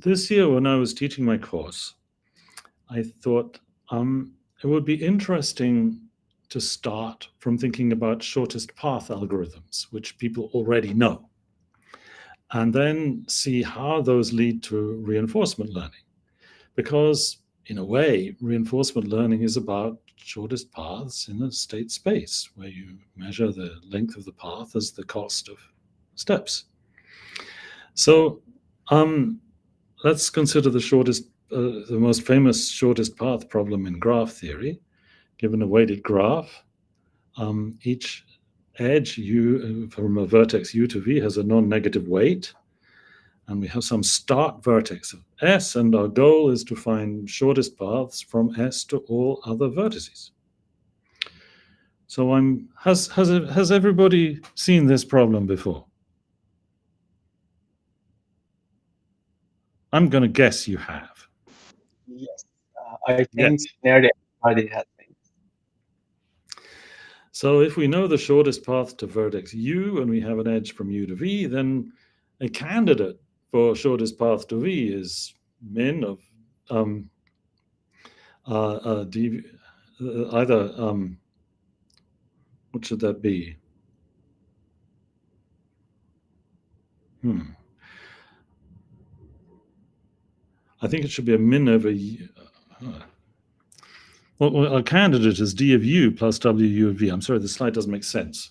This year when I was teaching my course, I thought it would be interesting to start from thinking about shortest path algorithms, which people already know, and then see how those lead to reinforcement learning. Because in a way, reinforcement learning is about shortest paths in a state space, where you measure the length of the path as the cost of steps. So let's consider the most famous shortest path problem in graph theory. Given a weighted graph, each edge u from a vertex u to v has a non-negative weight, and we have some start vertex of S, and our goal is to find shortest paths from S to all other vertices. So has everybody seen this problem before? I'm going to guess you have. Yes, I think nearly everybody has things. So if we know the shortest path to vertex u and we have an edge from u to v, then a candidate for shortest path to v is min of either what should that be? I think it should be a min over u. Well, our candidate is d of u plus w of v. I'm sorry, the slide doesn't make sense.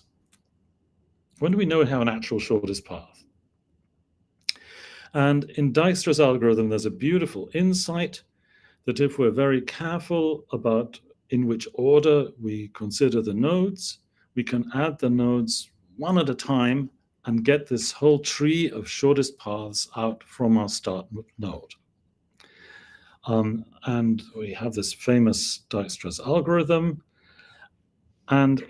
When do we know we have an actual shortest path? And in Dijkstra's algorithm, there's a beautiful insight that if we're very careful about in which order we consider the nodes, we can add the nodes one at a time and get this whole tree of shortest paths out from our start node. And we have this famous Dijkstra's algorithm, and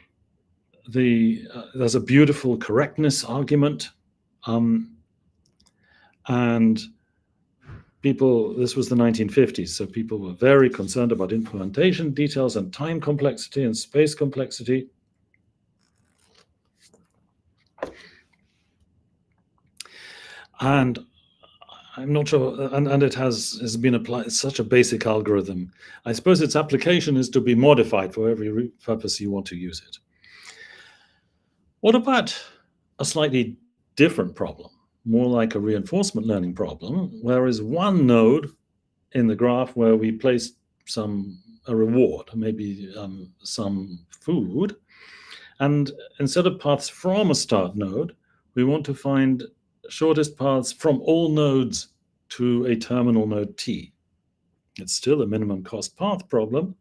there's a beautiful correctness argument, and this was the 1950s, so people were very concerned about implementation details and time complexity and space complexity. And I'm not sure, and it has been applied. It's such a basic algorithm. I suppose its application is to be modified for every purpose you want to use it. What about a slightly different problem, more like a reinforcement learning problem, where is one node in the graph where we place a reward, maybe some food, and instead of paths from a start node, we want to find shortest paths from all nodes to a terminal node T. It's still a minimum cost path problem.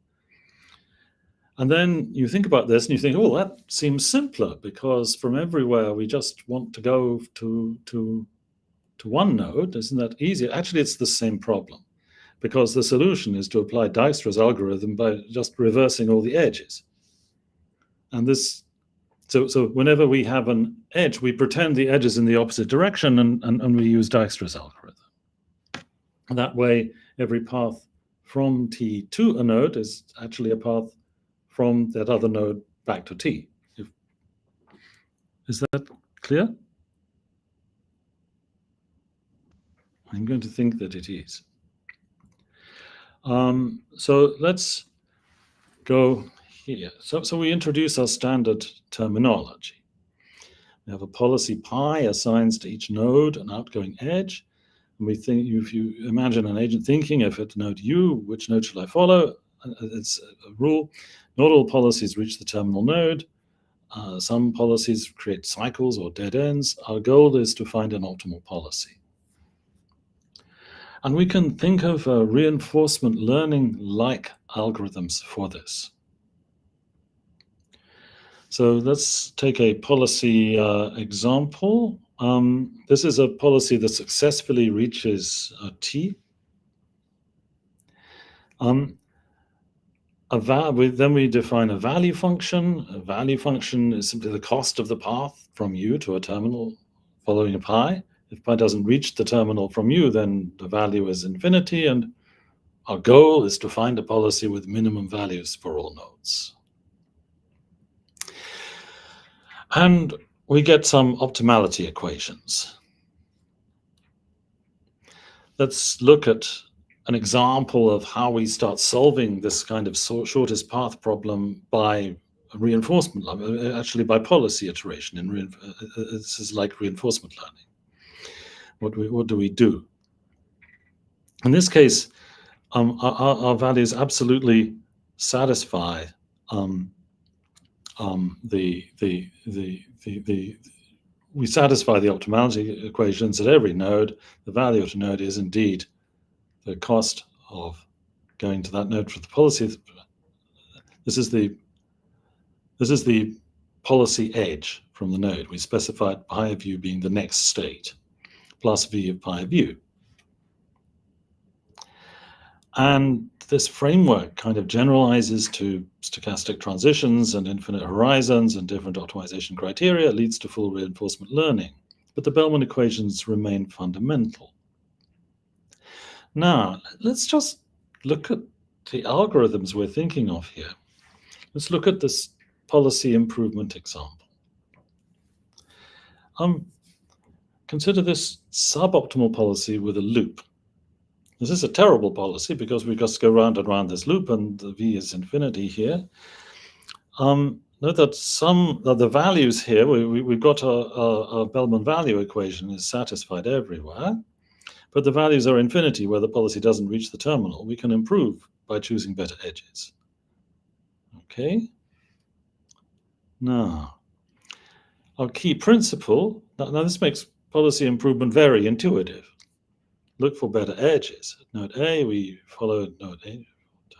And then you think about this and you think, oh, that seems simpler, because from everywhere we just want to go to one node. Isn't that easier? Actually, it's the same problem, because the solution is to apply Dijkstra's algorithm by just reversing all the edges. And this, so whenever we have an edge, we pretend the edge is in the opposite direction, and we use Dijkstra's algorithm. And that way, every path from T to a node is actually a path from that other node back to T. Is that clear? I'm going to think that it is. So let's go here. So we introduce our standard terminology. We have a policy pi assigns to each node an outgoing edge. And we think, if you imagine an agent thinking, if at node U, which node shall I follow? It's a rule. Not all policies reach the terminal node. Some policies create cycles or dead ends. Our goal is to find an optimal policy. And we can think of reinforcement learning-like algorithms for this. So let's take a policy example. This is a policy that successfully reaches T. Then we define a value function. A value function is simply the cost of the path from U to a terminal following a pi. If pi doesn't reach the terminal from U, then the value is infinity, and our goal is to find a policy with minimum values for all nodes. And we get some optimality equations. let's look at an example of how we start solving this kind of shortest path problem by reinforcement, actually by policy iteration. This is like reinforcement learning. What do we do? In this case, our values absolutely satisfy we satisfy the optimality equations at every node. The value at a node is indeed the cost of going to that node for the policy. This is the policy edge from the node. We specified pi of u being the next state, plus v of pi of u. And this framework kind of generalizes to stochastic transitions and infinite horizons and different optimization criteria. It leads to full reinforcement learning. But the Bellman equations remain fundamental. Now, let's just look at the algorithms we're thinking of here. Let's look at this policy improvement example. Consider this suboptimal policy with a loop. This is a terrible policy because we just go round and round this loop, and the v is infinity here. Note that some of the values here, we've got a Bellman value equation is satisfied everywhere, but the values are infinity where the policy doesn't reach the terminal. We can improve by choosing better edges. Okay. Now, our key principle, now this makes policy improvement very intuitive. Look for better edges. At node A, we follow node A.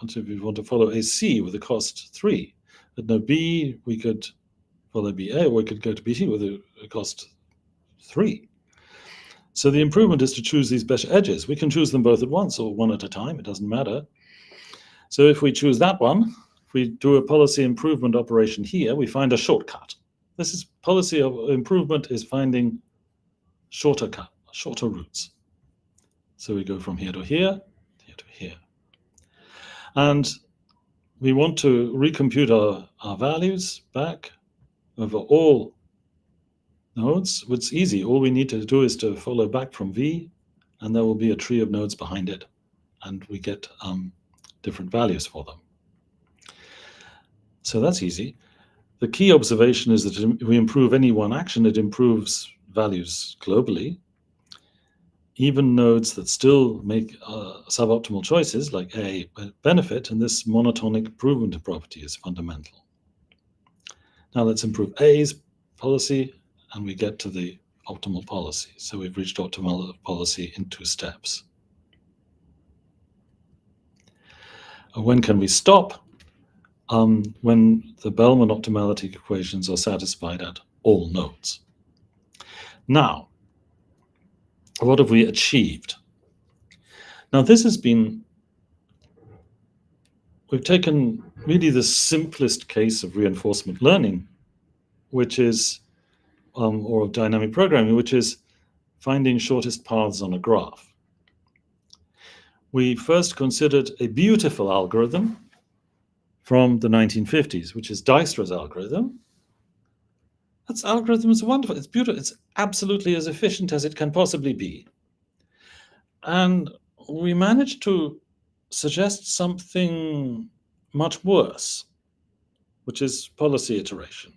Until we want to follow AC with a cost 3. At node B, we could follow BA, or we could go to BC with a cost 3. So the improvement is to choose these better edges. We can choose them both at once or one at a time. It doesn't matter. So if we choose that one, if we do a policy improvement operation here, we find a shortcut. This is policy of improvement is finding shorter routes. So we go from here to here, here to here. And we want to recompute our values back over all nodes. It's easy. All we need to do is to follow back from V, and there will be a tree of nodes behind it. And we get different values for them. So that's easy. The key observation is that if we improve any one action, it improves values globally. Even nodes that still make suboptimal choices, like A, benefit, and this monotonic improvement property is fundamental. Now let's improve A's policy, and we get to the optimal policy. So we've reached optimal policy in 2 steps. When can we stop? When the Bellman optimality equations are satisfied at all nodes. Now, what have we achieved? Now, this has been, we've taken really the simplest case of reinforcement learning, which is, or of dynamic programming, which is finding shortest paths on a graph. We first considered a beautiful algorithm from the 1950s, which is Dijkstra's algorithm. That algorithm is wonderful. It's beautiful. It's absolutely as efficient as it can possibly be. And we managed to suggest something much worse, which is policy iteration.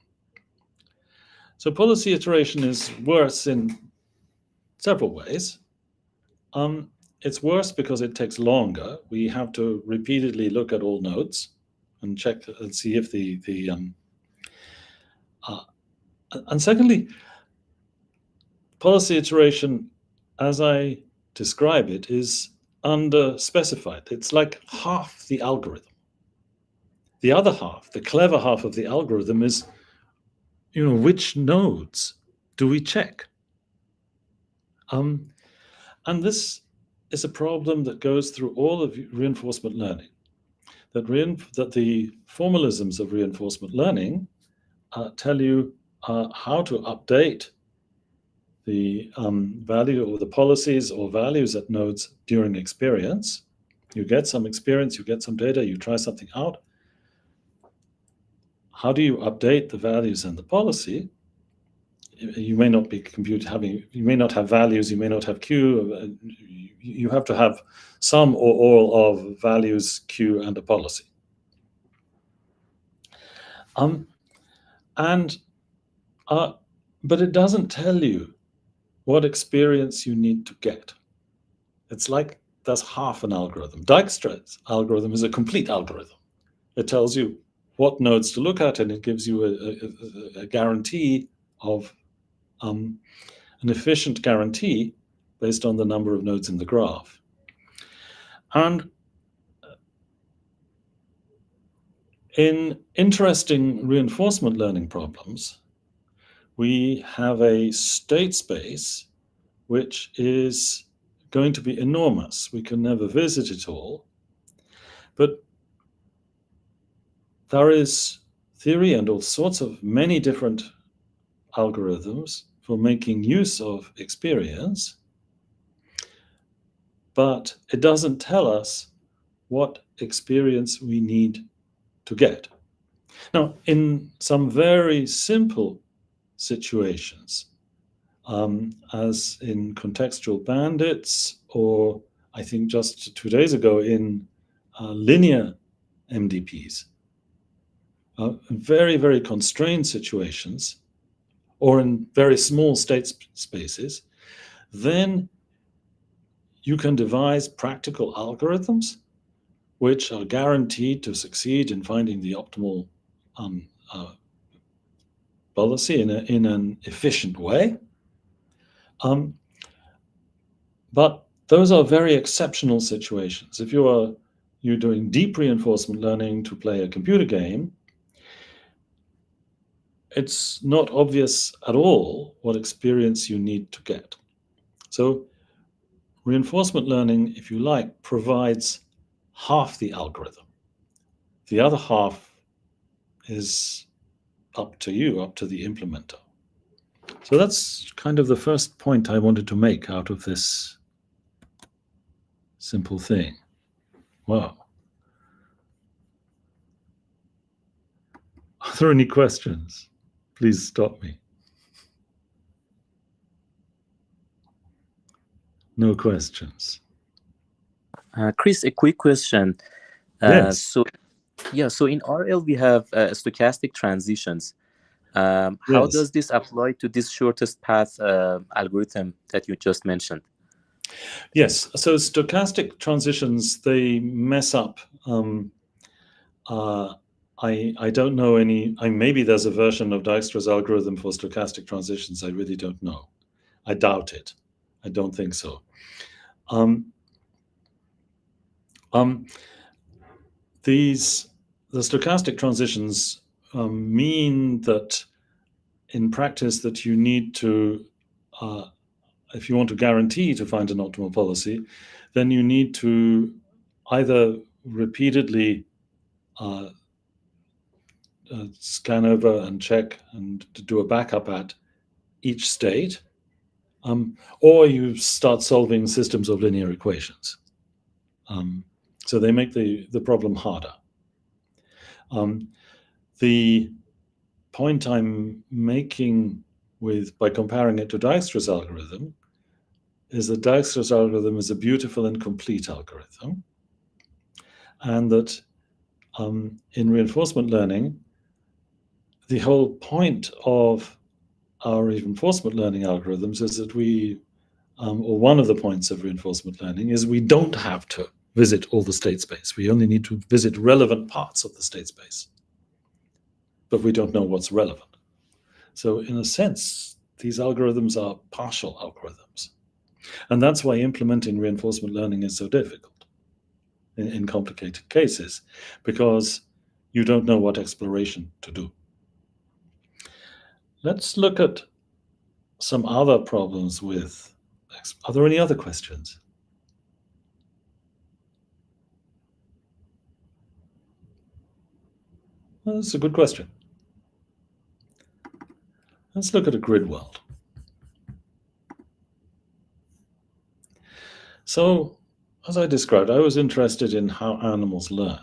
So policy iteration is worse in several ways. It's worse because it takes longer. We have to repeatedly look at all nodes and check and see if and secondly, policy iteration, as I describe it, is under-specified. It's like half the algorithm. The other half, the clever half of the algorithm is, which nodes do we check? And this is a problem that goes through all of reinforcement learning. That the formalisms of reinforcement learning tell you how to update the value or the policies or values at nodes during experience. You get some experience, you get some data, you try something out. How do you update the values and the policy? you may not be you may not have values, you may not have Q. You have to have some or all of values, Q, and a policy. But it doesn't tell you what experience you need to get. It's like that's half an algorithm. Dijkstra's algorithm is a complete algorithm. It tells you what nodes to look at, and it gives you a guarantee of an efficient guarantee based on the number of nodes in the graph. And in interesting reinforcement learning problems, we have a state space which is going to be enormous. We can never visit it all, but there is theory and all sorts of many different algorithms for making use of experience, but it doesn't tell us what experience we need to get. Now, in some very simple situations, as in contextual bandits, or I think just 2 days ago in linear MDPs, very, very constrained situations, or in very small state spaces, then you can devise practical algorithms which are guaranteed to succeed in finding the optimal policy in an efficient way. But those are very exceptional situations. If you're doing deep reinforcement learning to play a computer game, it's not obvious at all what experience you need to get. So reinforcement learning, if you like, provides half the algorithm. The other half is up to you, up to the implementer. So that's kind of the first point I wanted to make out of this simple thing. Wow. Are there any questions? Please stop me. No questions. Chris, a quick question. Yes. So in RL we have stochastic transitions. How Yes. does this apply to this shortest path algorithm that you just mentioned? Yes, so stochastic transitions, they mess up. I don't know any. Maybe there's a version of Dijkstra's algorithm for stochastic transitions. I really don't know. I doubt it. I don't think so. The stochastic transitions mean that in practice that you need to, if you want to guarantee to find an optimal policy, then you need to either repeatedly scan over and check and to do a backup at each state, or you start solving systems of linear equations. So they make the problem harder. The point I'm making by comparing it to Dijkstra's algorithm is that Dijkstra's algorithm is a beautiful and complete algorithm, and that in reinforcement learning, the whole point of our reinforcement learning algorithms is that or one of the points of reinforcement learning is we don't have to visit all the state space. We only need to visit relevant parts of the state space, but we don't know what's relevant. So in a sense, these algorithms are partial algorithms. And that's why implementing reinforcement learning is so difficult in complicated cases, because you don't know what exploration to do. Let's look at some other problems with. Are there any other questions? Well, that's a good question. Let's look at a grid world. So, as I described, I was interested in how animals learn.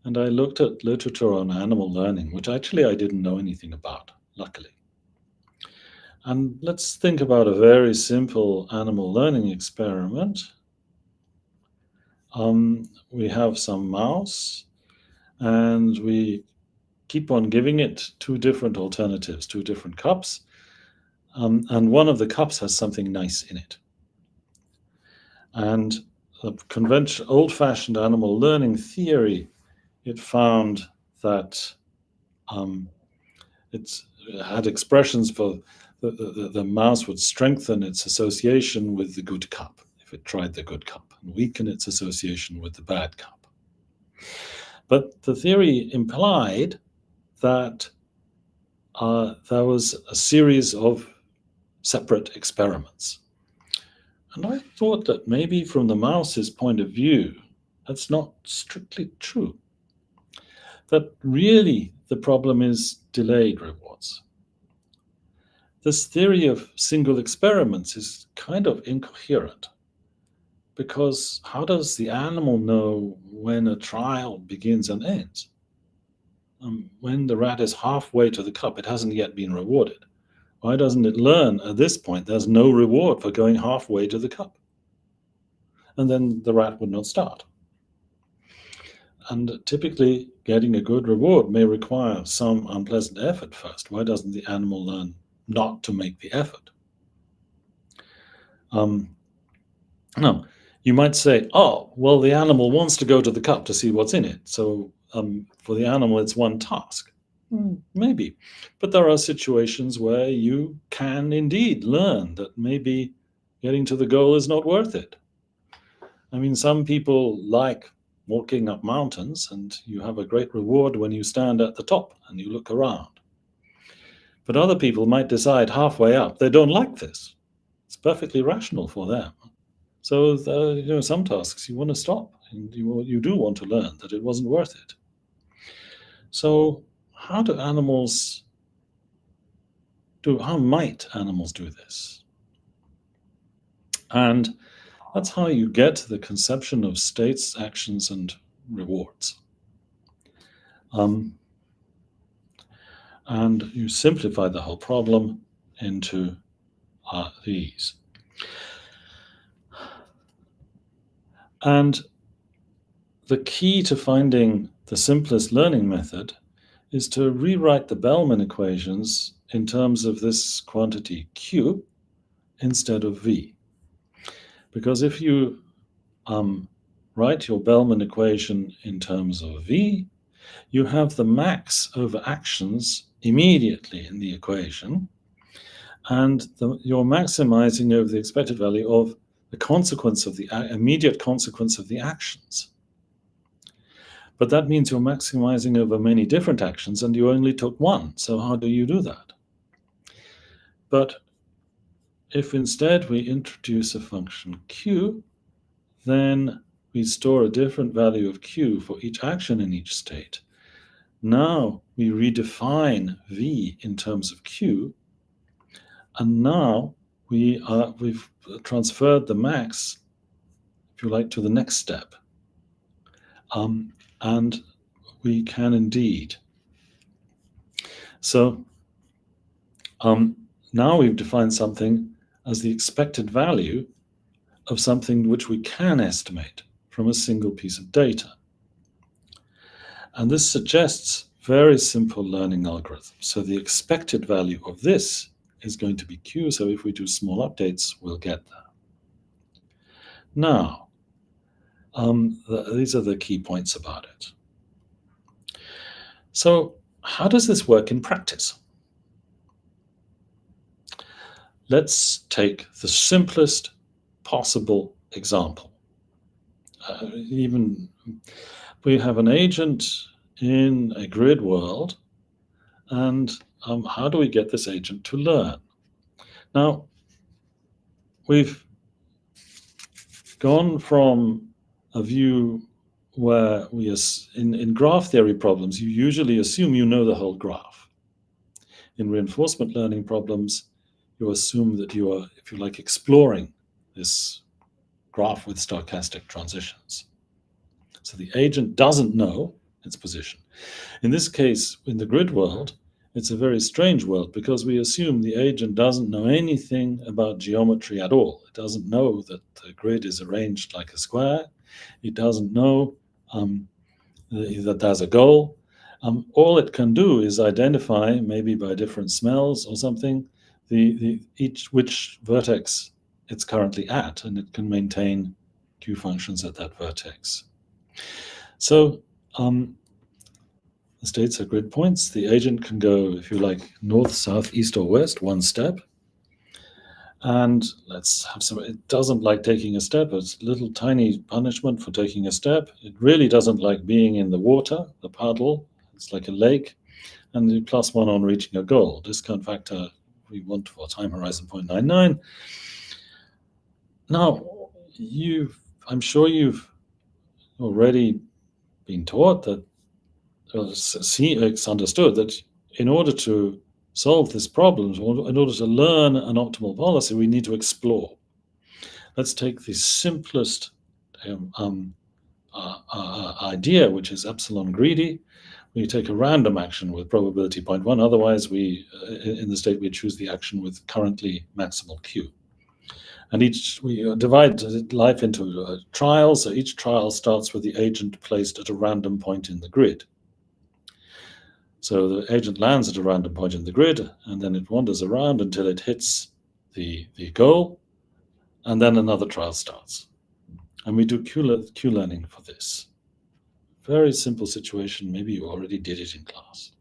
And I looked at literature on animal learning, which actually I didn't know anything about, luckily. And let's think about a very simple animal learning experiment. We have some mouse, and we keep on giving it two different alternatives, two different cups, and one of the cups has something nice in it. And the conventional, old-fashioned animal learning theory, it found that it had expressions for the mouse would strengthen its association with the good cup if it tried the good cup, and weaken its association with the bad cup. But the theory implied that there was a series of separate experiments. And I thought that maybe from the mouse's point of view, that's not strictly true. That really the problem is delayed rewards. This theory of single experiments is kind of incoherent, because how does the animal know when a trial begins and ends? When the rat is halfway to the cup, it hasn't yet been rewarded. Why doesn't it learn at this point there's no reward for going halfway to the cup? And then the rat would not start. And typically, getting a good reward may require some unpleasant effort first. Why doesn't the animal learn not to make the effort? Now, you might say, oh, well, the animal wants to go to the cup to see what's in it. So for the animal, it's one task. Maybe. But there are situations where you can indeed learn that maybe getting to the goal is not worth it. I mean, some people like walking up mountains, and you have a great reward when you stand at the top and you look around. But other people might decide halfway up they don't like this. It's perfectly rational for them. So some tasks you want to stop, and you do want to learn that it wasn't worth it. So how might animals do this? And that's how you get to the conception of states, actions, and rewards. And you simplify the whole problem into these. And the key to finding the simplest learning method is to rewrite the Bellman equations in terms of this quantity Q instead of V. Because if you write your Bellman equation in terms of V, you have the max over actions immediately in the equation, and you're maximizing over the expected value of the consequence of the immediate consequence of the actions. But that means you're maximizing over many different actions, and you only took one. So how do you do that? But if instead we introduce a function Q, then we store a different value of Q for each action in each state. Now we redefine V in terms of Q, and now we've transferred the max, if you like, to the next step. And we can indeed. So now we've defined something as the expected value of something which we can estimate from a single piece of data. And this suggests very simple learning algorithms. So the expected value of this is going to be Q. So if we do small updates, we'll get there. Now, these are the key points about it. So how does this work in practice? Let's take the simplest possible example. Even we have an agent in a grid world, and how do we get this agent to learn? Now, we've gone from a view where in graph theory problems, you usually assume you know the whole graph. In reinforcement learning problems, you assume that you are, if you like, exploring this graph with stochastic transitions. So the agent doesn't know its position. In this case, in the grid world, it's a very strange world because we assume the agent doesn't know anything about geometry at all. It doesn't know that the grid is arranged like a square. It doesn't know that there's a goal. All it can do is identify, maybe by different smells or something, which vertex it's currently at, and it can maintain Q functions at that vertex. So the states are grid points. The agent can go, if you like, north, south, east, or west, one step. And let's have some, it doesn't like taking a step. It's a little tiny punishment for taking a step. It really doesn't like being in the water, the puddle. It's like a lake. And the +1 on reaching a goal. Discount factor we want for time horizon 0.99. Now, I'm sure you've already been taught that, it's understood that in order to solve this problem, in order to learn an optimal policy, we need to explore. Let's take the simplest idea, which is epsilon greedy. We take a random action with probability 0.1. Otherwise, in the state, we choose the action with currently maximal Q. And we divide life into trials. So each trial starts with the agent placed at a random point in the grid. So the agent lands at a random point in the grid, and then it wanders around until it hits the goal, and then another trial starts. And we do Q learning for this. Very simple situation. Maybe you already did it in class.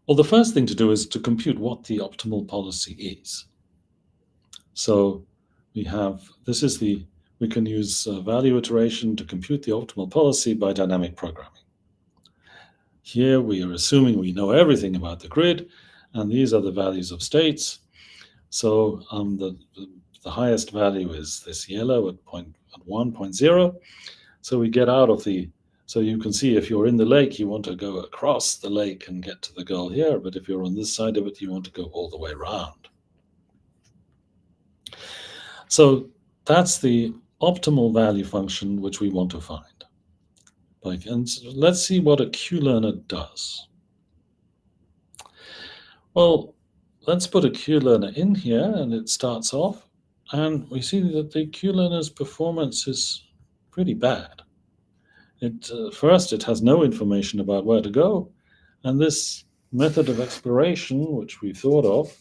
Well, the first thing to do is to compute what the optimal policy is. So we can use value iteration to compute the optimal policy by dynamic programming. Here we are assuming we know everything about the grid, and these are the values of states. So the highest value is this yellow at 1, 0. So we get out of so you can see if you're in the lake, you want to go across the lake and get to the goal here. But if you're on this side of it, you want to go all the way around. So that's the optimal value function which we want to find. And let's see what a QLearner does. Well, let's put a QLearner in here, and it starts off, and we see that the QLearner's performance is pretty bad. First, it has no information about where to go, and this method of exploration, which we thought of,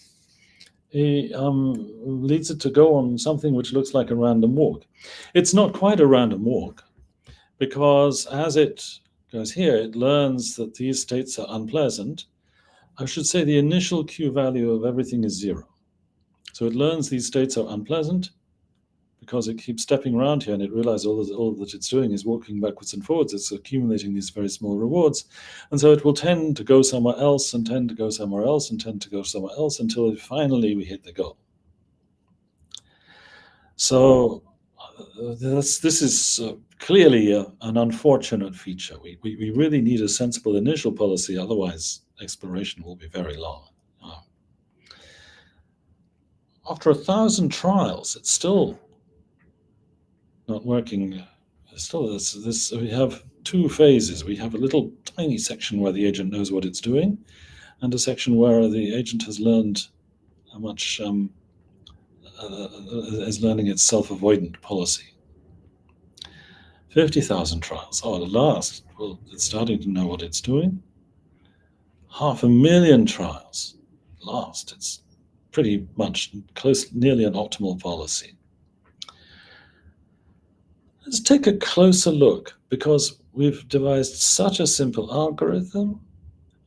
leads it to go on something which looks like a random walk. It's not quite a random walk, because as it goes here, it learns that these states are unpleasant. I should say the initial Q value of everything is 0. So it learns these states are unpleasant because it keeps stepping around here, and it realizes all that it's doing is walking backwards and forwards. It's accumulating these very small rewards. And so it will tend to go somewhere else and tend to go somewhere else and tend to go somewhere else until finally we hit the goal. So this is clearly an unfortunate feature. We really need a sensible initial policy, otherwise exploration will be very long. After 1,000 trials, it's still not working. Still, we have two phases. We have a little tiny section where the agent knows what it's doing, and a section where the agent has learned how much is learning its self-avoidant policy. 50,000 trials. Oh, at last, well, it's starting to know what it's doing. 500,000 trials. At last, it's pretty much nearly an optimal policy. Let's take a closer look, because we've devised such a simple algorithm,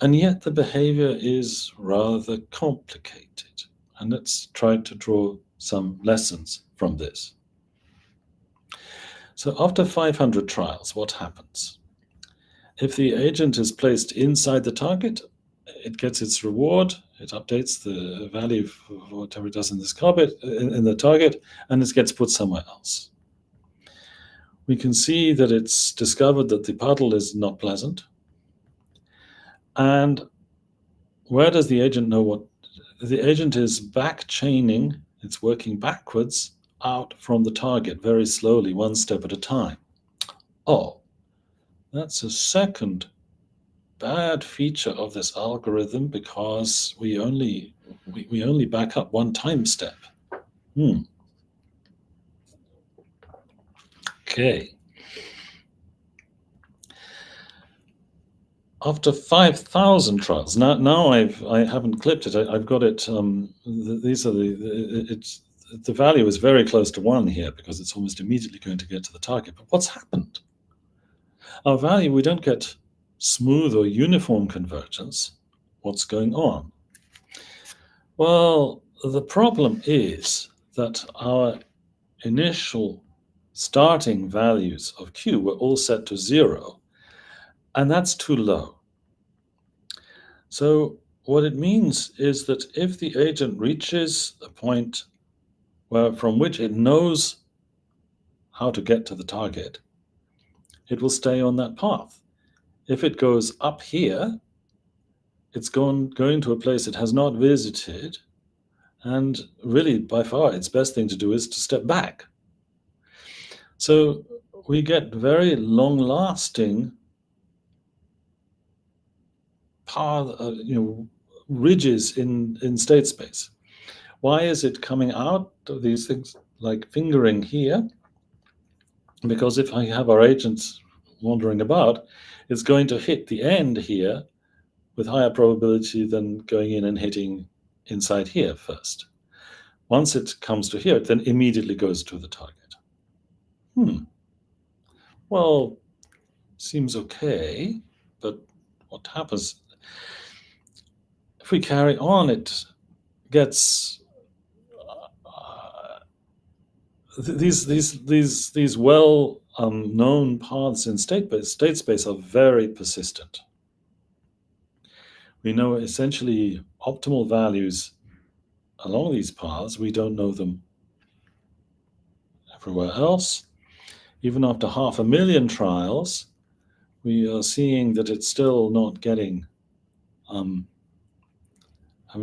and yet the behavior is rather complicated. And let's try to draw some lessons from this. So after 500 trials, what happens? If the agent is placed inside the target, it gets its reward, it updates the value for whatever it does in this in the target, and it gets put somewhere else. We can see that it's discovered that the puddle is not pleasant. And where does the agent know what? The agent is back chaining, it's working backwards out from the target very slowly, one step at a time. Oh, that's a second bad feature of this algorithm because we only back up one time step. Okay. After 5,000 trials, now I haven't clipped it. I've got it. These are the value is very close to 1 here because it's almost immediately going to get to the target. But what's happened? Our value, we don't get smooth or uniform convergence. What's going on? Well, the problem is that our initial starting values of Q were all set to 0, and that's too low. So what it means is that if the agent reaches a point from which it knows how to get to the target, it will stay on that path. If it goes up here, it's going to a place it has not visited, and really, by far, its best thing to do is to step back. So we get very long-lasting ridges in state space. Why is it coming out of these things like fingering here? Because if I have our agents wandering about, it's going to hit the end here with higher probability than going in and hitting inside here first. Once it comes to here, it then immediately goes to the target. Well, seems okay, but what happens? If we carry on, it gets these well known paths in state space are very persistent. We know essentially optimal values along these paths. We don't know them everywhere else. Even after 500,000 trials, we are seeing that it's still not getting, we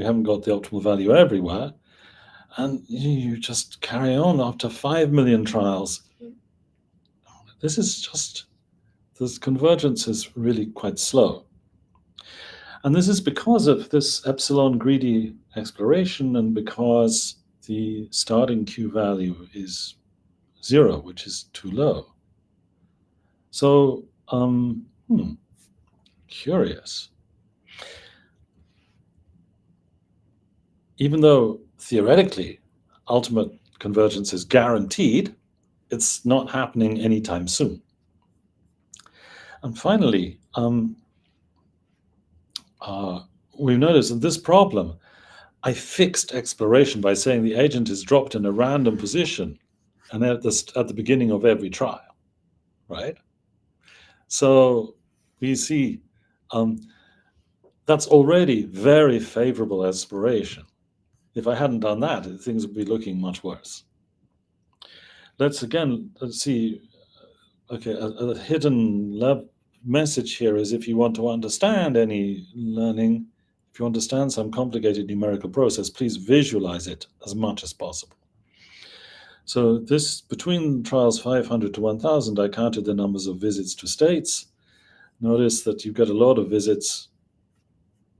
haven't got the optimal value everywhere. And you just carry on after 5 million trials. This convergence is really quite slow. And this is because of this epsilon greedy exploration and because the starting Q value is 0, which is too low. So, curious. Even though theoretically ultimate convergence is guaranteed, it's not happening anytime soon. And finally, we've noticed in this problem, I fixed exploration by saying the agent is dropped in a random position and at the beginning of every trial, right? So we see that's already very favorable exploration. If I hadn't done that, things would be looking much worse. Let's see. Okay, a hidden message here is if you want to understand any learning, if you understand some complicated numerical process, please visualize it as much as possible. So this, between trials 500 to 1,000, I counted the numbers of visits to states. Notice that you've got a lot of visits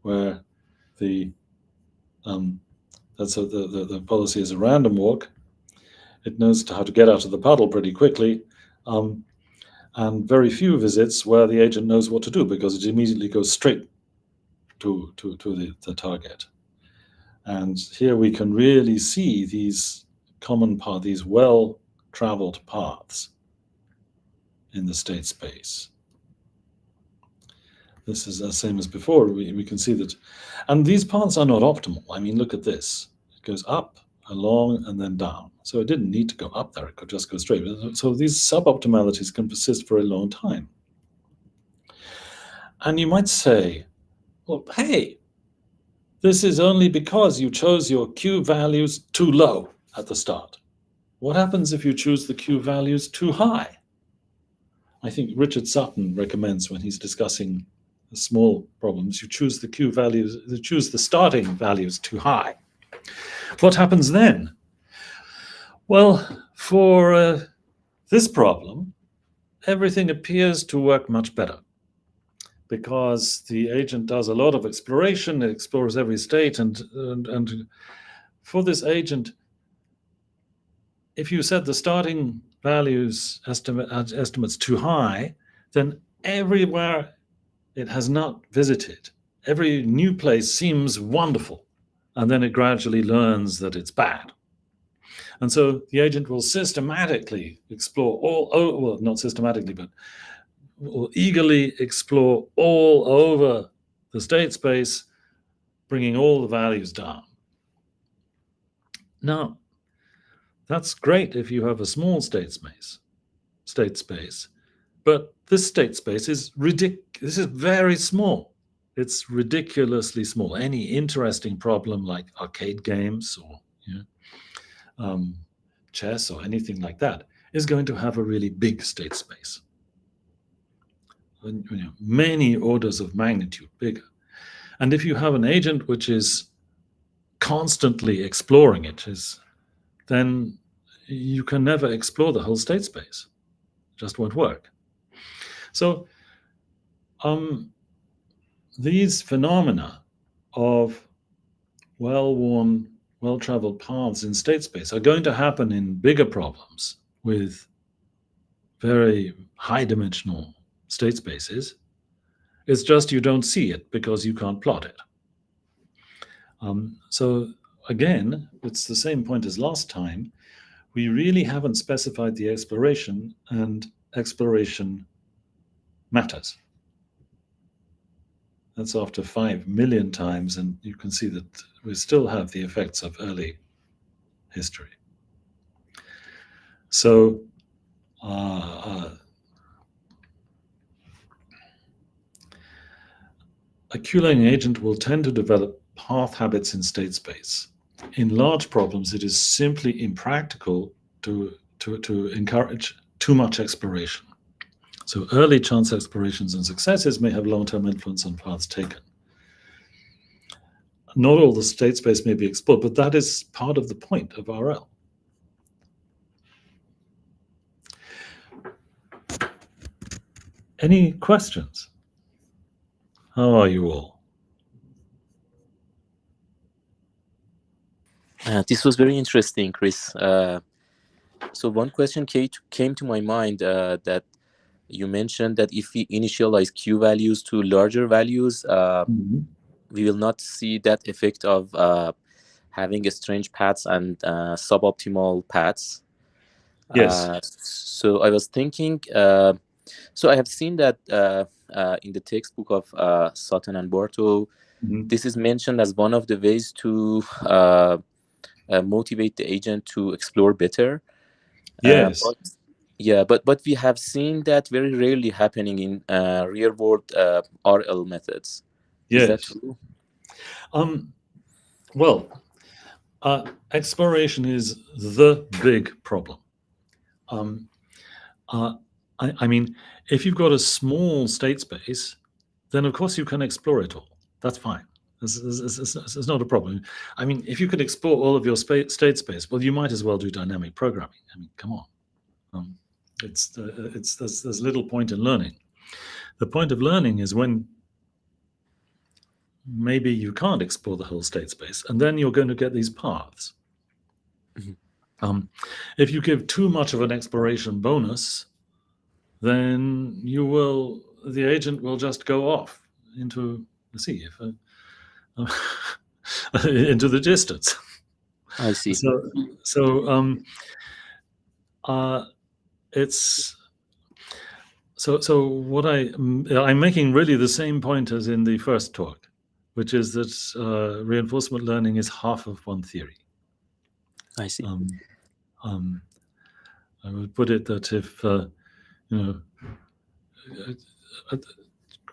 where the policy is a random walk. It knows how to get out of the puddle pretty quickly, and very few visits where the agent knows what to do because it immediately goes straight to the target. And here we can really see these common paths, these well-traveled paths in the state space. This is the same as before. We can see that. And these paths are not optimal. I mean, look at this. It goes up, along, and then down. So it didn't need to go up there. It could just go straight. So these suboptimalities can persist for a long time. And you might say, well, hey, this is only because you chose your Q values too low at the start. What happens if you choose the Q values too high? I think Richard Sutton recommends when he's discussing the small problems, you choose the Q values, you choose the starting values too high. What happens then? Well, for this problem, everything appears to work much better because the agent does a lot of exploration. It explores every state, and for this agent, if you set the starting values estimates too high, then everywhere it has not visited, every new place seems wonderful, and then it gradually learns that it's bad. And so the agent will systematically explore well, not systematically, but will eagerly explore all over the state space, bringing all the values down. Now, that's great if you have a small state space, but this state space is this is very small. It's ridiculously small. Any interesting problem like arcade games or chess or anything like that is going to have a really big state space. Many orders of magnitude bigger. And if you have an agent which is constantly exploring it, then you can never explore the whole state space. It just won't work. So these phenomena of well-worn, well-traveled paths in state space are going to happen in bigger problems with very high-dimensional state spaces. It's just you don't see it because you can't plot it. So again, it's the same point as last time. We really haven't specified the exploration, and exploration matters. That's after 5 million times, and you can see that we still have the effects of early history. So a Q-learning agent will tend to develop path habits in state space. In large problems, it is simply impractical to encourage too much exploration. So early chance explorations and successes may have long-term influence on paths taken. Not all the state space may be explored, but that is part of the point of RL. Any questions? How are you all? This was very interesting, Chris. So one question came to my mind that you mentioned that if we initialize Q values to larger values, we will not see that effect of having strange paths and suboptimal paths. Yes. So I was thinking, so I have seen that in the textbook of Sutton and Bartow, this is mentioned as one of the ways to motivate the agent to explore better. Yes. But we have seen that very rarely happening in real world RL methods. Yes. Is that true? Well, exploration is the big problem. I mean, if you've got a small state space, then of course you can explore it all. That's fine. It's not a problem. I mean, if you could explore all of your state space, well, you might as well do dynamic programming. I mean, come on. There's little point in learning. The point of learning is when maybe you can't explore the whole state space, and then you're going to get these paths. If you give too much of an exploration bonus, then the agent will just go off into the sea, into the distance. I see. So what I'm making really the same point as in the first talk, which is that reinforcement learning is half of one theory. I see. I would put it that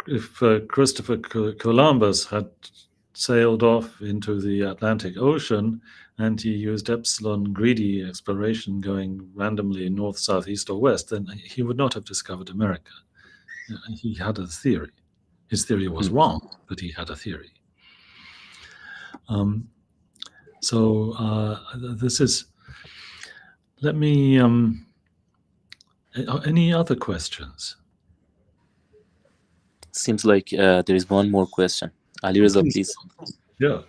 if Christopher Columbus had sailed off into the Atlantic Ocean and he used epsilon greedy exploration going randomly north, south, east, or west, then he would not have discovered America. He had a theory. His theory was wrong, but he had a theory. This is, let me, any other questions? seems like there is one more question. Ali Reza, please. Yeah.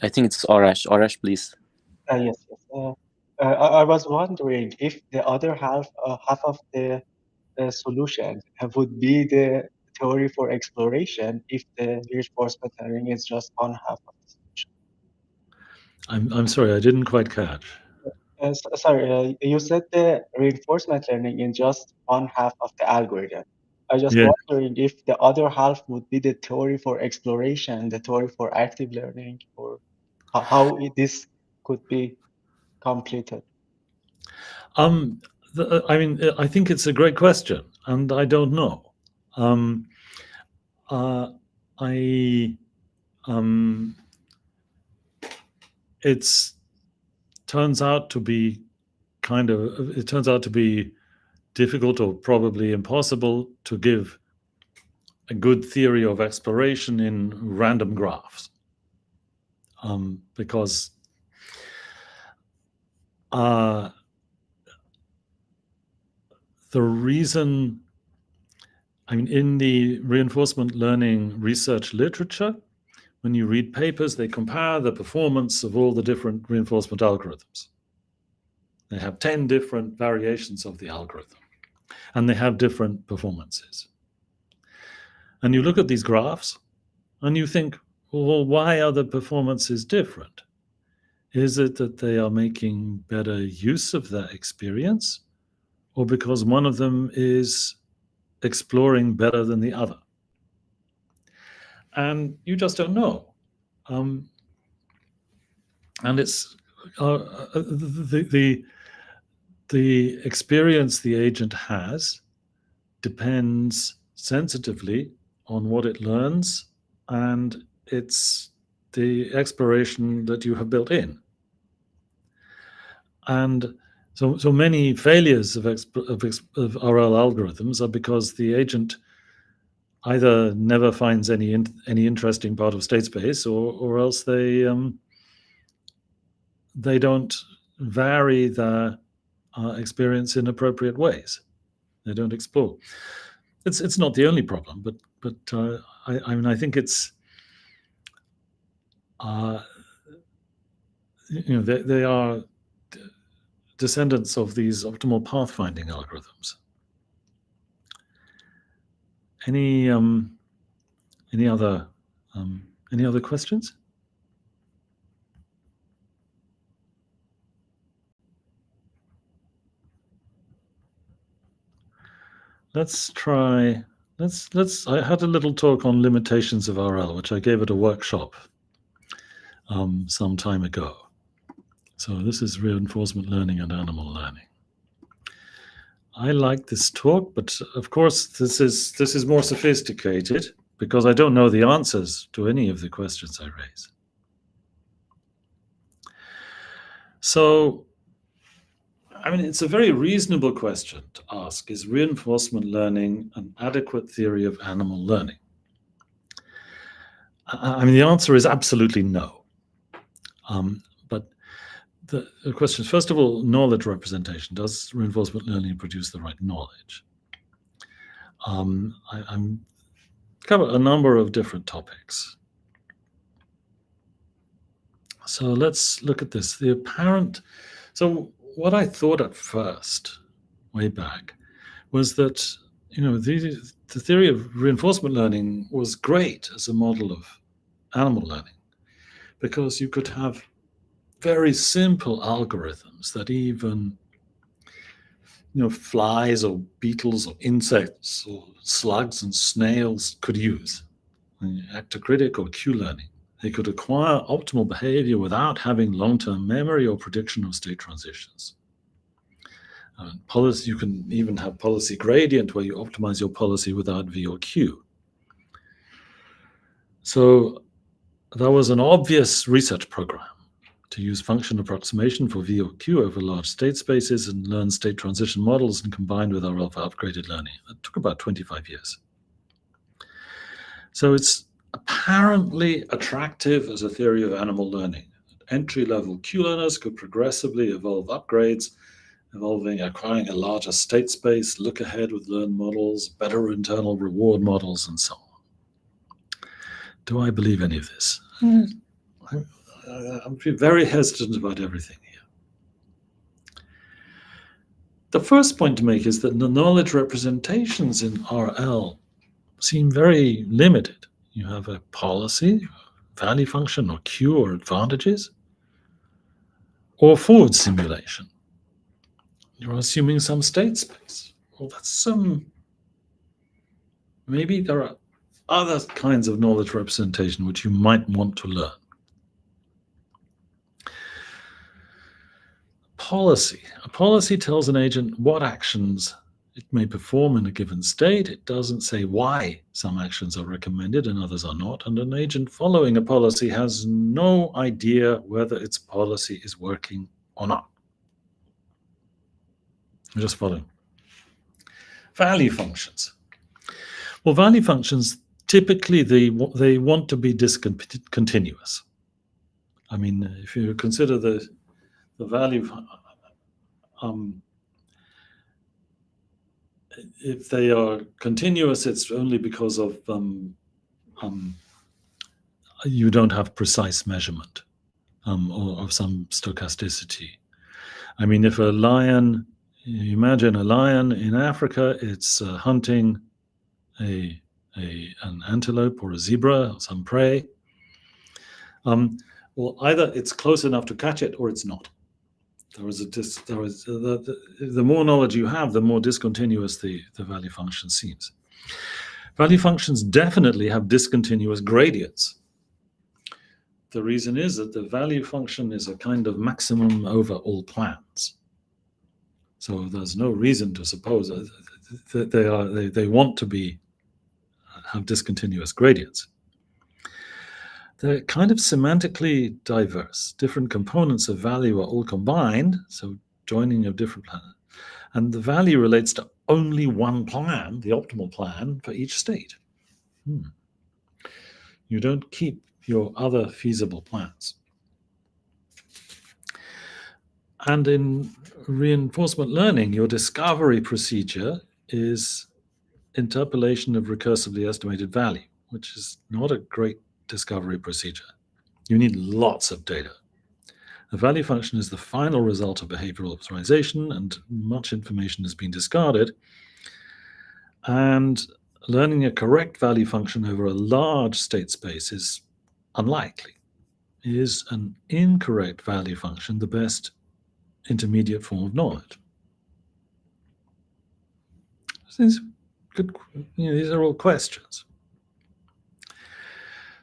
I think it's Arash. Arash, please. Yes. I was wondering if the other half of the solution would be the theory for exploration if the reinforcement learning is just one half of the solution. I'm sorry, I didn't quite catch. Sorry, you said the reinforcement learning is just one half of the algorithm. I was just Yeah. wondering if the other half would be the theory for exploration, the theory for active learning, or how this could be completed. I mean, I think it's a great question, and I don't know. It's turns out to be it turns out to be difficult or probably impossible to give a good theory of exploration in random graphs, because the reason, I mean, in the reinforcement learning research literature, when you read papers, they compare the performance of all the different reinforcement algorithms. They have 10 different variations of the algorithm, and they have different performances. And you look at these graphs, and you think, well, why are the performances different? Is it that they are making better use of their experience, or because one of them is exploring better than the other? And you just don't know. And it's the experience the agent has depends sensitively on what it learns, and it's the exploration that you have built in. And so many failures of RL algorithms are because the agent either never finds any interesting part of state space, or else they don't vary their experience in appropriate ways. They don't explore. It's not the only problem, but I mean, I think it's they are descendants of these optimal pathfinding algorithms. Any other questions? Let's try. I had a little talk on limitations of RL, which I gave at a workshop some time ago. So this is reinforcement learning and animal learning. I like this talk, but of course this is more sophisticated because I don't know the answers to any of the questions I raise. So, I mean, it's a very reasonable question to ask: is reinforcement learning an adequate theory of animal learning? I mean, the answer is absolutely no. But the question is, first of all, knowledge representation. Does reinforcement learning produce the right knowledge? I'm cover a number of different topics. So let's look at this. So what I thought at first, way back, was that the theory of reinforcement learning was great as a model of animal learning, because you could have very simple algorithms that even flies or beetles or insects or slugs and snails could use. Actocritic or Q-learning. They could acquire optimal behavior without having long-term memory or prediction of state transitions. You can even have policy gradient, where you optimize your policy without V or Q. So that was an obvious research program to use function approximation for V or Q over large state spaces and learn state transition models and combined with RL for upgraded learning. It took about 25 years. So it's apparently attractive as a theory of animal learning. Entry-level Q learners could progressively evolve upgrades evolving, acquiring a larger state space, look ahead with learned models, better internal reward models, and so on. Do I believe any of this? I'm very hesitant about everything here. The first point to make is that the knowledge representations in RL seem very limited. You have a policy, value function, or Q, or advantages, or forward simulation. You're assuming some state space. Well, that's maybe there are other kinds of knowledge representation which you might want to learn. Policy. A policy tells an agent what actions it may perform in a given state. It doesn't say why some actions are recommended and others are not, and an agent following a policy has no idea whether its policy is working or not. I'm just following. Value functions. Well, value functions, typically they want to be discontinuous. I mean, if you consider the value, if they are continuous, it's only because of you don't have precise measurement or of some stochasticity. I mean, if a lion, imagine a lion in Africa, it's hunting an antelope or a zebra or some prey. Well, either it's close enough to catch it or it's not. The more knowledge you have, the more discontinuous the value function seems. Value functions definitely have discontinuous gradients. The reason is that the value function is a kind of maximum over all plans. So there's no reason to suppose that they want to have discontinuous gradients. They're kind of semantically diverse. Different components of value are all combined, so joining of different plans. And the value relates to only one plan, the optimal plan for each state. You don't keep your other feasible plans. And in reinforcement learning, your discovery procedure is interpolation of recursively estimated value, which is not a great discovery procedure. You need lots of data. The value function is the final result of behavioral optimization, and much information has been discarded. And learning a correct value function over a large state space is unlikely. Is an incorrect value function the best intermediate form of knowledge? These are all questions.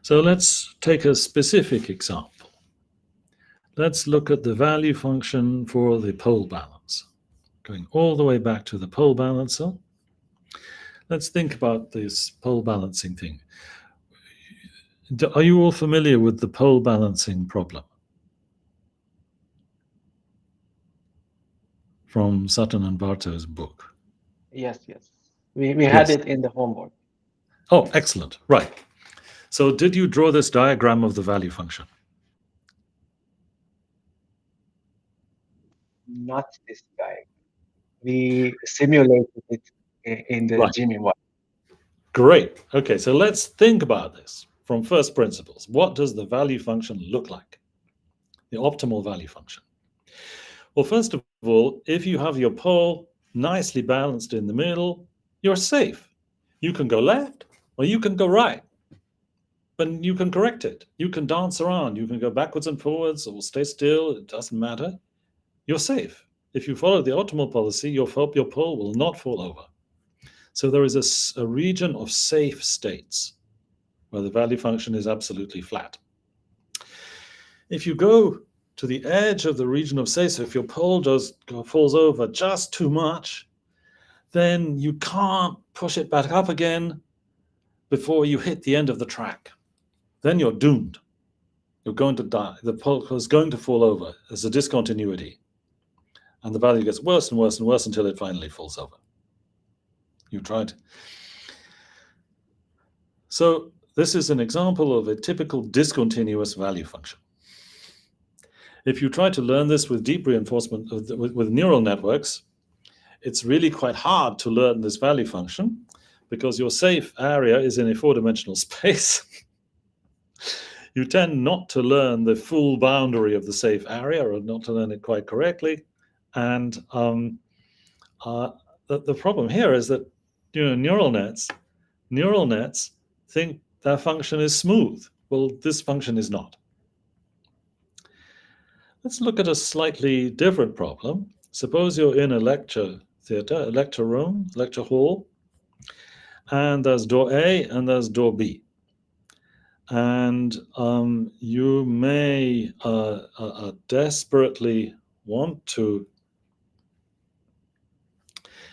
So let's take a specific example. Let's look at the value function for the pole balance. Going all the way back to the pole balancer. Let's think about this pole balancing thing. Are you all familiar with the pole balancing problem? From Sutton and Bartow's book. Yes. We had it in the homework. Oh, excellent. Right. So did you draw this diagram of the value function? Not this guy. We simulated it in the Jimmy one. Great. Okay, so let's think about this from first principles. What does the value function look like? The optimal value function. Well, first of all, if you have your pole nicely balanced in the middle, you're safe. You can go left or you can go right, but you can correct it. You can dance around. You can go backwards and forwards or stay still. It doesn't matter. You're safe. If you follow the optimal policy, your pole will not fall over. So there is a region of safe states where the value function is absolutely flat. If you go to the edge of the region of safe, so if your pole falls over just too much, then you can't push it back up again before you hit the end of the track. Then you're doomed. You're going to die. The pole is going to fall over. There's a discontinuity. And the value gets worse and worse and worse until it finally falls over. You tried. So this is an example of a typical discontinuous value function. If you try to learn this with deep reinforcement, with neural networks, it's really quite hard to learn this value function because your safe area is in a 4-dimensional space. You tend not to learn the full boundary of the safe area, or not to learn it quite correctly. And the problem here is that neural nets think their function is smooth. Well, this function is not. Let's look at a slightly different problem. Suppose you're in a lecture theater, a lecture room, lecture hall, and there's door A and there's door B. And you may desperately want to,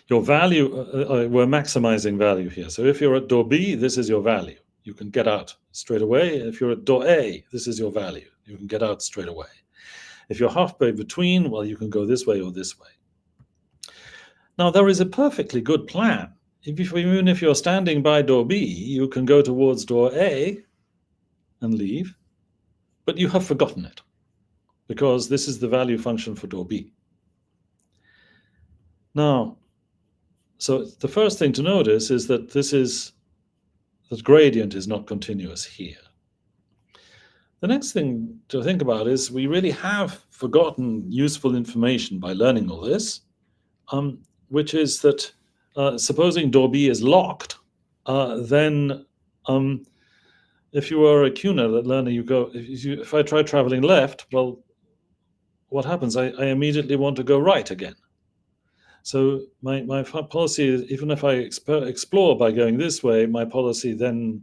your value, we're maximizing value here. So if you're at door B, this is your value. You can get out straight away. If you're at door A, this is your value. You can get out straight away. If you're halfway between, well, you can go this way or this way. Now, there is a perfectly good plan. Even if you're standing by door B, you can go towards door A and leave, but you have forgotten it because this is the value function for door B. Now, so the first thing to notice is that the gradient is not continuous here. The next thing to think about is we really have forgotten useful information by learning all this, which is that supposing door B is locked, then if you are a QNet learner, you go, if I try traveling left, well, what happens? I immediately want to go right again. So my policy is, even if I explore by going this way, my policy then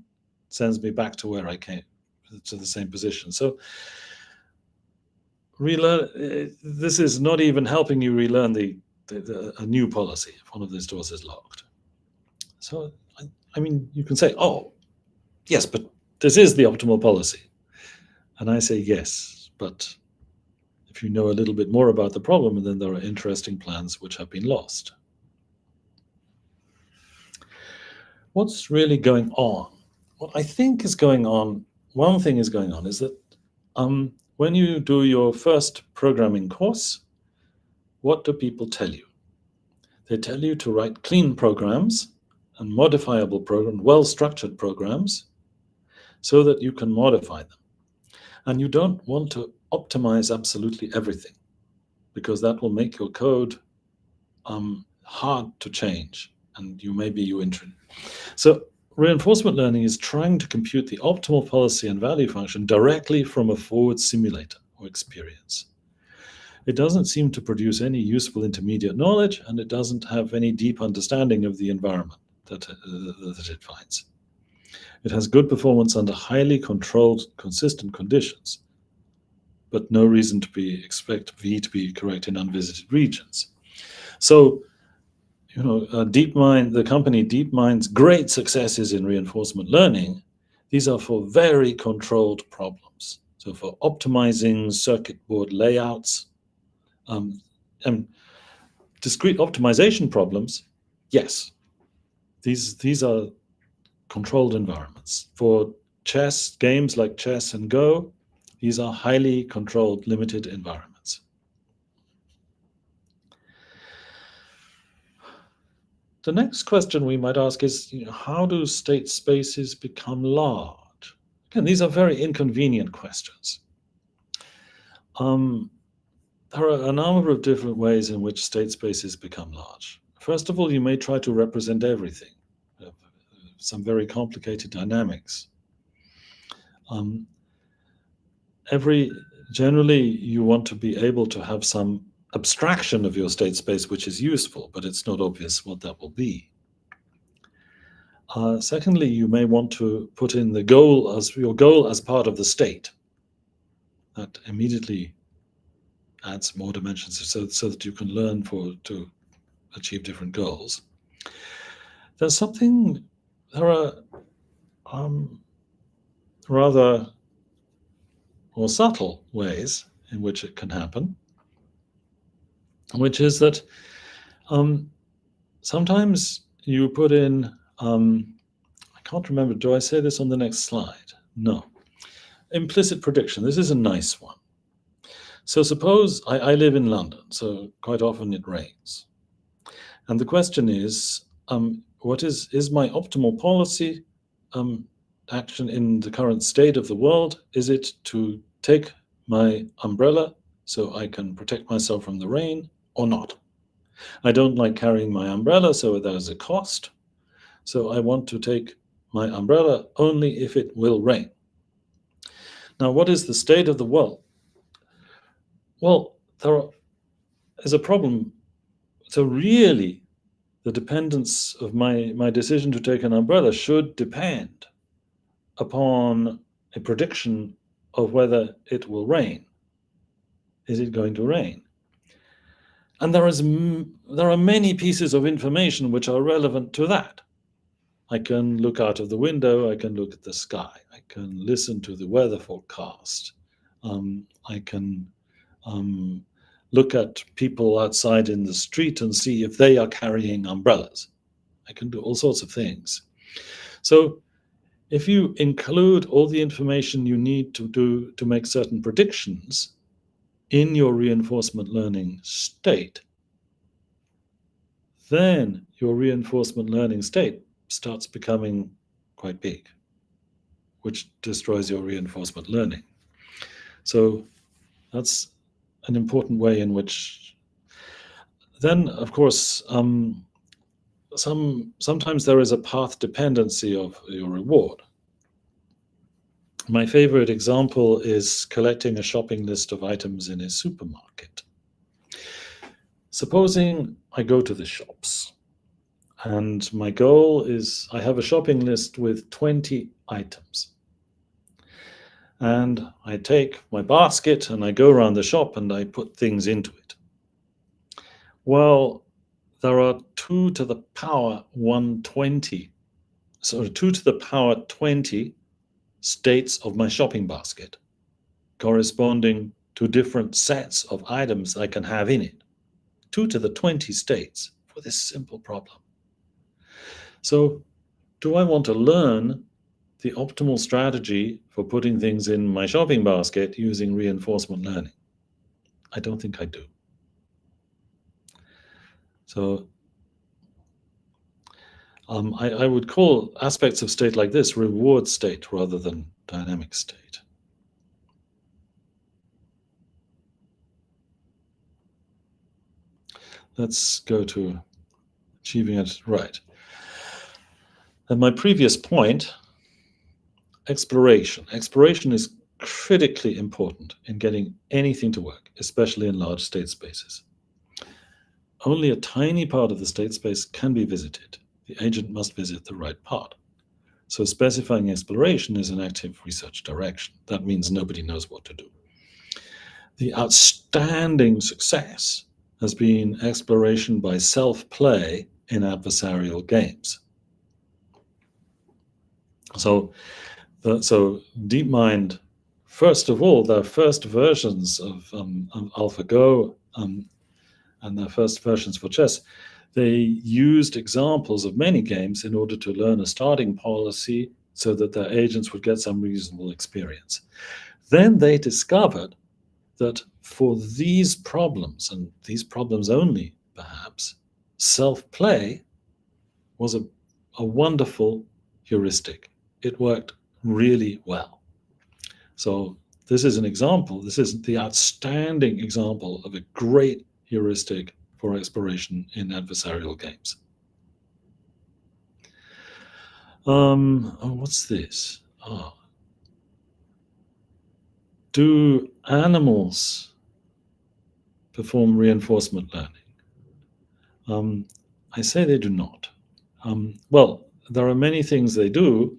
sends me back to where I came, to the same position. So relearn, this is not even helping you relearn a new policy if one of these doors is locked. So, I mean, you can say, oh, yes, but this is the optimal policy. And I say yes, but if you know a little bit more about the problem, then there are interesting plans which have been lost. What's really going on? What I think is going on, one thing is going on, is that when you do your first programming course, what do people tell you? They tell you to write clean programs and modifiable programs, well-structured programs, so that you can modify them. And you don't want to optimize absolutely everything, because that will make your code hard to change, and you intern. So reinforcement learning is trying to compute the optimal policy and value function directly from a forward simulator or experience. It doesn't seem to produce any useful intermediate knowledge, and it doesn't have any deep understanding of the environment that it finds. It has good performance under highly controlled, consistent conditions, but no reason to expect V to be correct in unvisited regions. So, DeepMind, the company DeepMind's great successes in reinforcement learning, these are for very controlled problems. So for optimizing circuit board layouts, and discrete optimization problems, yes, these are controlled environments. For chess, games like chess and Go, these are highly controlled, limited environments. The next question we might ask is, how do state spaces become large? Again, these are very inconvenient questions. There are a number of different ways in which state spaces become large. First of all, you may try to represent everything, some very complicated dynamics. Generally, you want to be able to have some abstraction of your state space, which is useful, but it's not obvious what that will be. Secondly, you may want to put in your goal as part of the state. That immediately adds more dimensions so that you can learn to achieve different goals. There are rather more subtle ways in which it can happen, which is that sometimes you put in, I can't remember, do I say this on the next slide? No. Implicit prediction, this is a nice one. So suppose I live in London, so quite often it rains. And the question is, what is my optimal policy action in the current state of the world? Is it to take my umbrella so I can protect myself from the rain or not? I don't like carrying my umbrella, so there's a cost. So I want to take my umbrella only if it will rain. Now, what is the state of the world? Well, there is a problem. So really, the dependence of my decision to take an umbrella should depend upon a prediction of whether it will rain. Is it going to rain? And there are many pieces of information which are relevant to that. I can look out of the window, I can look at the sky, I can listen to the weather forecast, I can look at people outside in the street and see if they are carrying umbrellas. I can do all sorts of things. So if you include all the information you need to make certain predictions in your reinforcement learning state, then your reinforcement learning state starts becoming quite big, which destroys your reinforcement learning. So that's an important way in which then, of course, sometimes there is a path dependency of your reward. My favorite example is collecting a shopping list of items in a supermarket. Supposing I go to the shops and my goal is I have a shopping list with 20 items. And I take my basket and I go around the shop and I put things into it. Well, there are 2 to the power 120, so 2 to the power 20 states of my shopping basket, corresponding to different sets of items I can have in it. 2 to the 20 states for this simple problem. So, do I want to learn the optimal strategy for putting things in my shopping basket using reinforcement learning? I don't think I do. So I would call aspects of state like this reward state rather than dynamic state. Let's go to achieving it right. At my previous point, exploration. Exploration is critically important in getting anything to work, especially in large state spaces. Only a tiny part of the state space can be visited. The agent must visit the right part. So specifying exploration is an active research direction. That means nobody knows what to do. The outstanding success has been exploration by self-play in adversarial games. So DeepMind, first of all, their first versions of AlphaGo and their first versions for chess, they used examples of many games in order to learn a starting policy so that their agents would get some reasonable experience. Then they discovered that for these problems, and these problems only perhaps, self-play was a wonderful heuristic. It worked really well. So this is an example, this is the outstanding example of a great heuristic for exploration in adversarial games. What's this? Do animals perform reinforcement learning? I say they do not. Well, there are many things they do,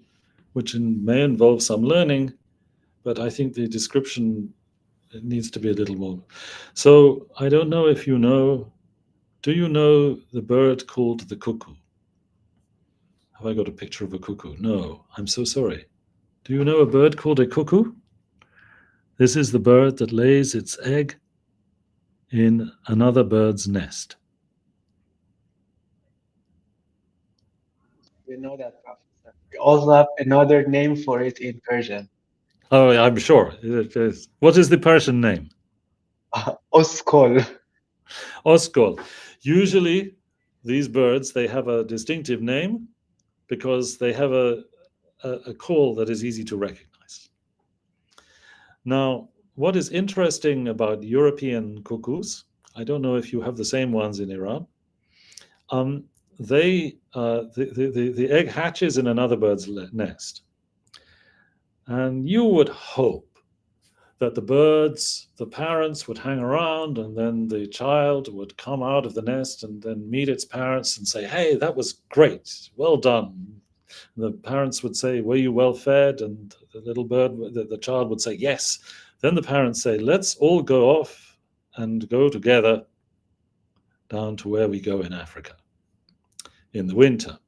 which may involve some learning, but I think the description needs to be a little more. So I don't know if you know, do you know the bird called the cuckoo? Have I got a picture of a cuckoo? No, I'm so sorry. Do you know a bird called a cuckoo? This is the bird that lays its egg in another bird's nest. You know that, Professor. We also have another name for it in Persian. Oh, I'm sure. What is the Persian name? Oskol. Oskol. Usually, these birds, they have a distinctive name because they have a call that is easy to recognize. Now, what is interesting about European cuckoos, I don't know if you have the same ones in Iran. The egg hatches in another bird's nest, and you would hope that the parents would hang around, and then the child would come out of the nest and then meet its parents and say, "Hey, that was great, well done." And the parents would say, "Were you well fed?" And the little bird, the child would say, "Yes." Then the parents say, "Let's all go off and go together down to where we go in Africa in the winter."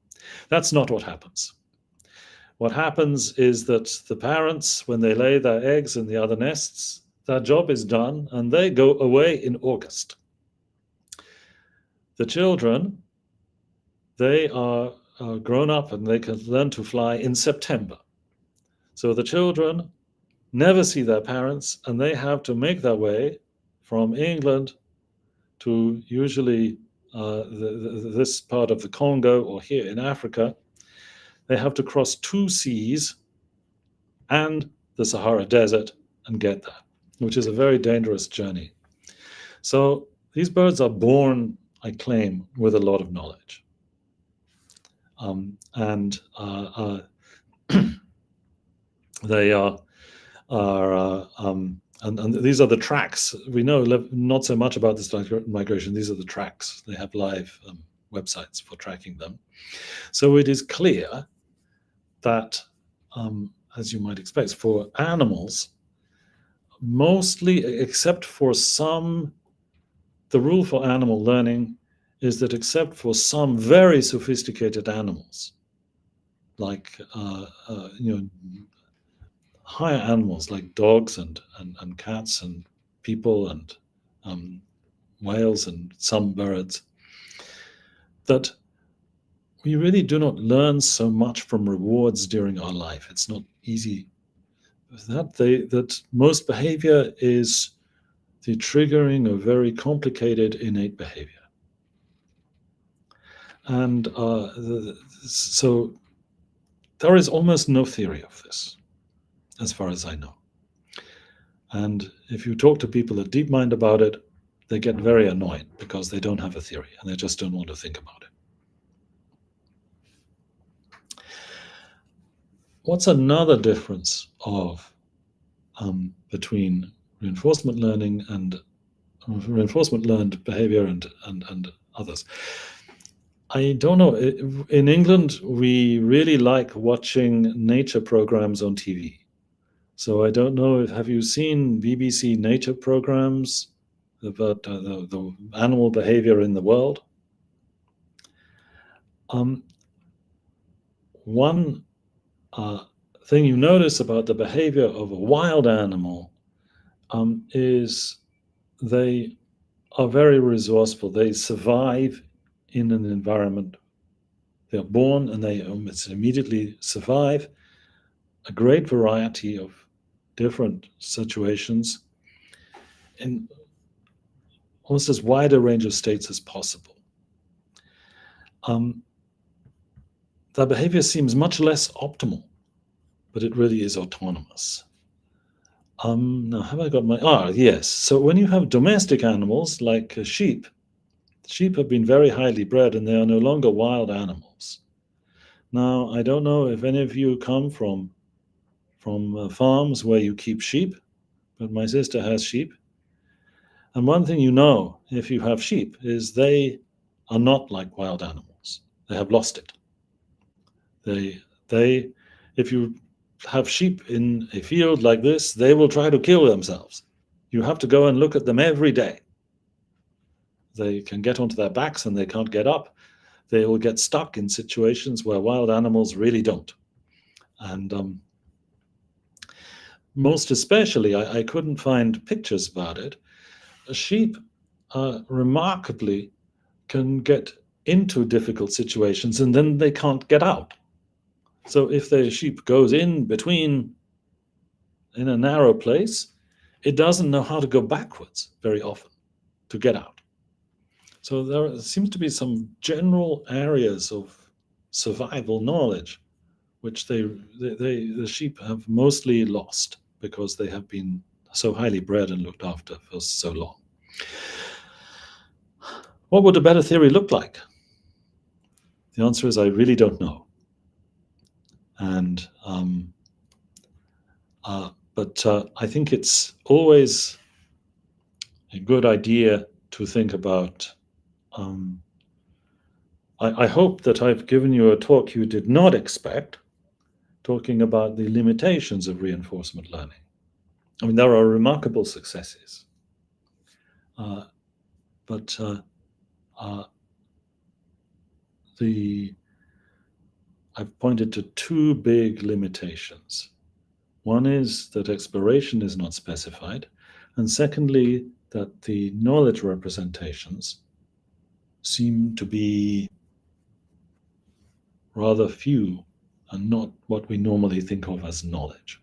That's not what happens. What happens is that the parents, when they lay their eggs in the other nests, their job is done and they go away in August. The children, they are grown up and they can learn to fly in September. So the children never see their parents, and they have to make their way from England to usually this part of the Congo or here in Africa. They have to cross 2 seas and the Sahara Desert and get there, which is a very dangerous journey. So these birds are born, I claim, with a lot of knowledge. They are and these are the tracks. We know not so much about this migration. These are the tracks. They have live websites for tracking them. So it is clear that, as you might expect, for animals, mostly, except for some, the rule for animal learning is that except for some very sophisticated animals, like higher animals like dogs and cats and people and whales and some birds, that we really do not learn so much from rewards during our life. It's not easy. That most behavior is the triggering of very complicated innate behavior. And so there is almost no theory of this, as far as I know. And if you talk to people at DeepMind about it, they get very annoyed because they don't have a theory and they just don't want to think about it. What's another difference between reinforcement learning and reinforcement learned behavior and others? I don't know. In England, we really like watching nature programs on TV. So I don't know, have you seen BBC nature programs about the animal behavior in the world? One thing you notice about the behavior of a wild animal is they are very resourceful. They survive in an environment. They're born and they almost immediately survive a great variety of different situations in almost as wide a range of states as possible. Their behavior seems much less optimal, but it really is autonomous. Now, have I got my... yes. So when you have domestic animals like sheep have been very highly bred and they are no longer wild animals. Now, I don't know if any of you come from farms where you keep sheep, but my sister has sheep. And one thing you know, if you have sheep, is they are not like wild animals. They have lost it. If you have sheep in a field like this, they will try to kill themselves. You have to go and look at them every day. They can get onto their backs and they can't get up. They will get stuck in situations where wild animals really don't. And most especially, I couldn't find pictures about it. Sheep remarkably can get into difficult situations and then they can't get out. So if the sheep goes in a narrow place, it doesn't know how to go backwards very often to get out. So there seems to be some general areas of survival knowledge which the sheep have mostly lost because they have been so highly bred and looked after for so long. What would a better theory look like? The answer is I really don't know. And but I think it's always a good idea to think about. I hope that I've given you a talk you did not expect, talking about the limitations of reinforcement learning. I mean, there are remarkable successes, but I've pointed to two big limitations. One is that exploration is not specified, and secondly, that the knowledge representations seem to be rather few and not what we normally think of as knowledge.